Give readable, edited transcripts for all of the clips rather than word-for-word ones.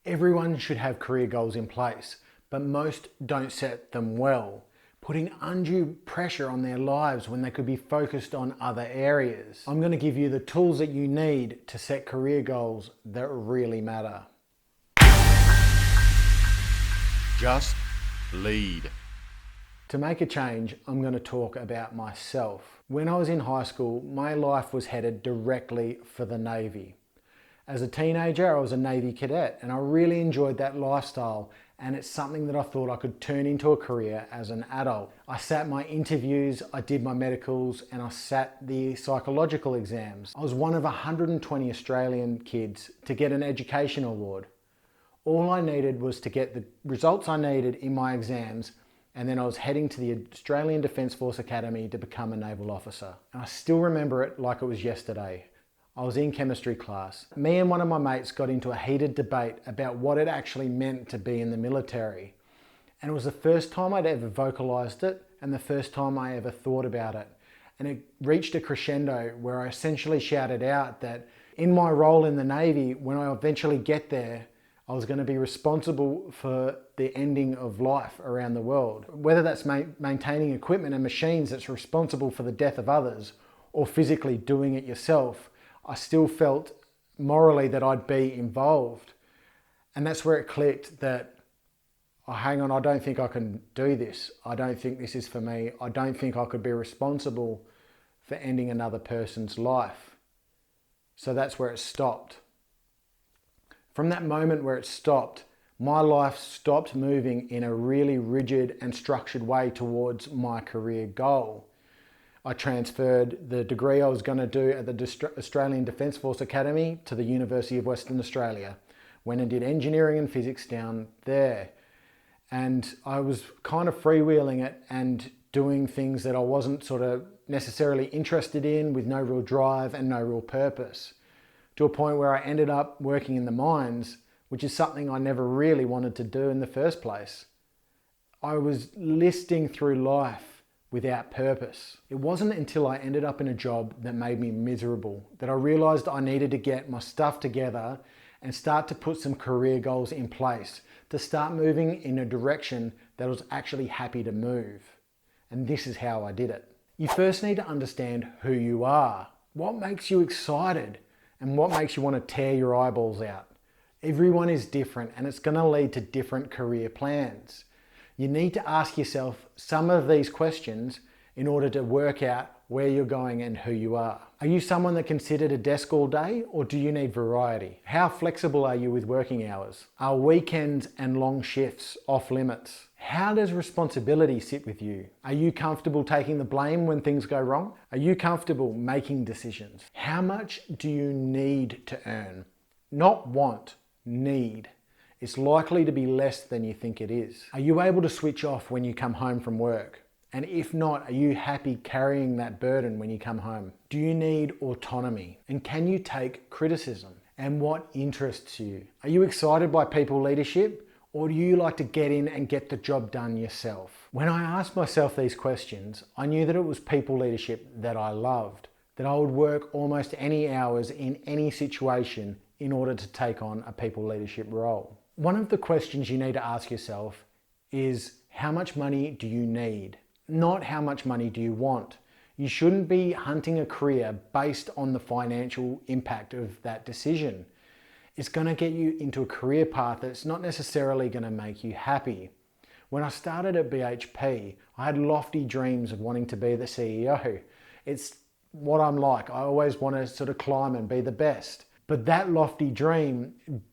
Everyone should have career goals in place, but most don't set them well, putting undue pressure on their lives when they could be focused on other areas. I'm going to give you the tools that you need to set career goals that really matter. Just lead. To make a change, I'm going to talk about myself. When I was in high school, my life was headed directly for the Navy. As a teenager, I was a Navy cadet and I really enjoyed that lifestyle, and it's something that I thought I could turn into a career as an adult. I sat my interviews, I did my medicals, and I sat the psychological exams. I was one of 120 Australian kids to get an education award. All I needed was to get the results I needed in my exams, and then I was heading to the Australian Defence Force Academy to become a naval officer. And I still remember it like it was yesterday. I was in chemistry class. Me and one of my mates got into a heated debate about what it actually meant to be in the military. And it was the first time I'd ever vocalized it and the first time I ever thought about it. And it reached a crescendo where I essentially shouted out that in my role in the Navy, when I eventually get there, I was going to be responsible for the ending of life around the world. Whether that's maintaining equipment and machines that's responsible for the death of others, or physically doing it yourself, I still felt morally that I'd be involved. And that's where it clicked that, oh, hang on, I don't think I can do this. I don't think this is for me. I don't think I could be responsible for ending another person's life. So that's where it stopped. From that moment where it stopped, my life stopped moving in a really rigid and structured way towards my career goal. I transferred the degree I was going to do at the Australian Defence Force Academy to the University of Western Australia. Went and did engineering and physics down there. And I was kind of freewheeling it and doing things that I wasn't sort of necessarily interested in, with no real drive and no real purpose. To a point where I ended up working in the mines, which is something I never really wanted to do in the first place. I was listing through life without purpose. It wasn't until I ended up in a job that made me miserable that I realized I needed to get my stuff together and start to put some career goals in place to start moving in a direction that I was actually happy to move. And this is how I did it. You first need to understand who you are, what makes you excited, and what makes you want to tear your eyeballs out. Everyone is different and it's going to lead to different career plans. You need to ask yourself some of these questions in order to work out where you're going and who you are. Are you someone that can sit at a desk all day, or do you need variety? How flexible are you with working hours? Are weekends and long shifts off limits? How does responsibility sit with you? Are you comfortable taking the blame when things go wrong? Are you comfortable making decisions? How much do you need to earn? Not want, need. It's likely to be less than you think it is. Are you able to switch off when you come home from work? And if not, are you happy carrying that burden when you come home? Do you need autonomy? And can you take criticism? And what interests you? Are you excited by people leadership? Or do you like to get in and get the job done yourself? When I asked myself these questions, I knew that it was people leadership that I loved, that I would work almost any hours in any situation in order to take on a people leadership role. One of the questions you need to ask yourself is, how much money do you need? Not how much money do you want. You shouldn't be hunting a career based on the financial impact of that decision. It's going to get you into a career path that's not necessarily going to make you happy. When I started at BHP, I had lofty dreams of wanting to be the CEO. It's what I'm like. I always want to sort of climb and be the best. But that lofty dream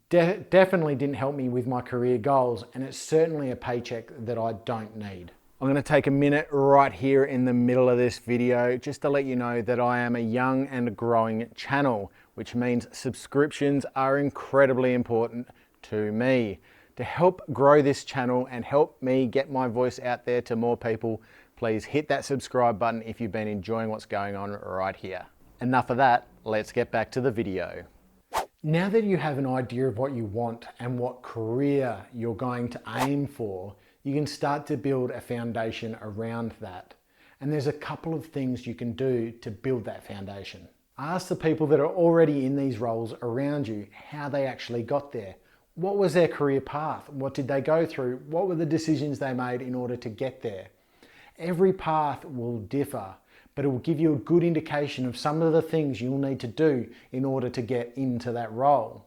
definitely didn't help me with my career goals, and it's certainly a paycheck that I don't need. I'm going to take a minute right here in the middle of this video just to let you know that I am a young and growing channel, which means subscriptions are incredibly important to me. To help grow this channel and help me get my voice out there to more people, please hit that subscribe button if you've been enjoying what's going on right here. Enough of that, let's get back to the video. Now that you have an idea of what you want and what career you're going to aim for, you can start to build a foundation around that. And there's a couple of things you can do to build that foundation. Ask the people that are already in these roles around you how they actually got there. What was their career path? What did they go through? What were the decisions they made in order to get there? Every path will differ, but it will give you a good indication of some of the things you'll need to do in order to get into that role.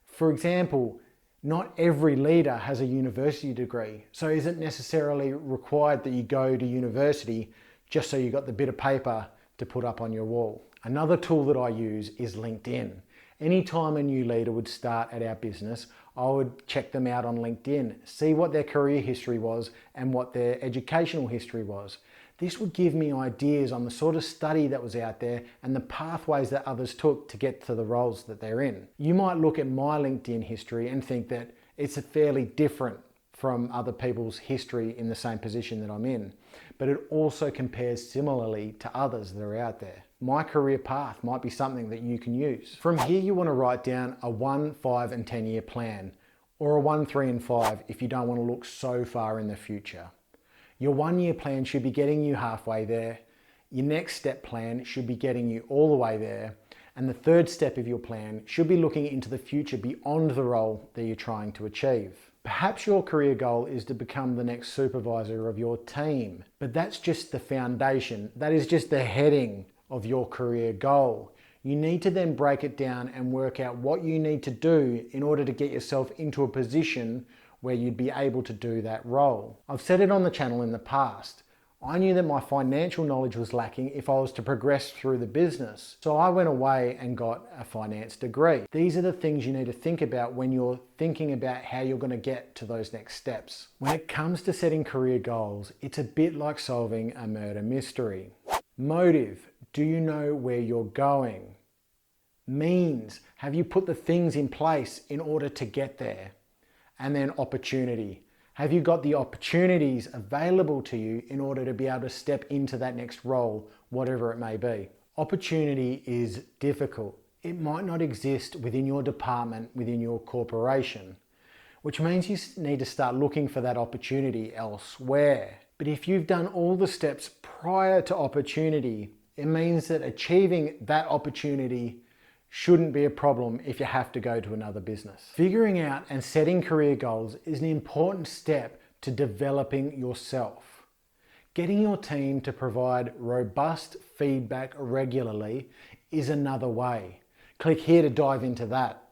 For example, not every leader has a university degree, so it isn't necessarily required that you go to university just so you got the bit of paper to put up on your wall. Another tool that I use is LinkedIn. Anytime a new leader would start at our business, I would check them out on LinkedIn, see what their career history was and what their educational history was. This would give me ideas on the sort of study that was out there and the pathways that others took to get to the roles that they're in. You might look at my LinkedIn history and think that it's fairly different from other people's history in the same position that I'm in, but it also compares similarly to others that are out there. My career path might be something that you can use. From here, you want to write down a 1, 5 and 10 year plan, or a 1, 3 and 5 if you don't want to look so far in the future. Your 1 year plan should be getting you halfway there. Your next step plan should be getting you all the way there. And the third step of your plan should be looking into the future beyond the role that you're trying to achieve. Perhaps your career goal is to become the next supervisor of your team, but that's just the foundation. That is just the heading of your career goal. You need to then break it down and work out what you need to do in order to get yourself into a position where you'd be able to do that role. I've said it on the channel in the past. I knew that my financial knowledge was lacking if I was to progress through the business. So I went away and got a finance degree. These are the things you need to think about when you're thinking about how you're going to get to those next steps. When it comes to setting career goals, it's a bit like solving a murder mystery. Motive, do you know where you're going? Means, have you put the things in place in order to get there? And then opportunity. Have you got the opportunities available to you in order to be able to step into that next role, whatever it may be? Opportunity is difficult. It might not exist within your department, within your corporation, which means you need to start looking for that opportunity elsewhere. But if you've done all the steps prior to opportunity, it means that achieving that opportunity shouldn't be a problem if you have to go to another business. Figuring out and setting career goals is an important step to developing yourself. Getting your team to provide robust feedback regularly is another way. Click here to dive into that.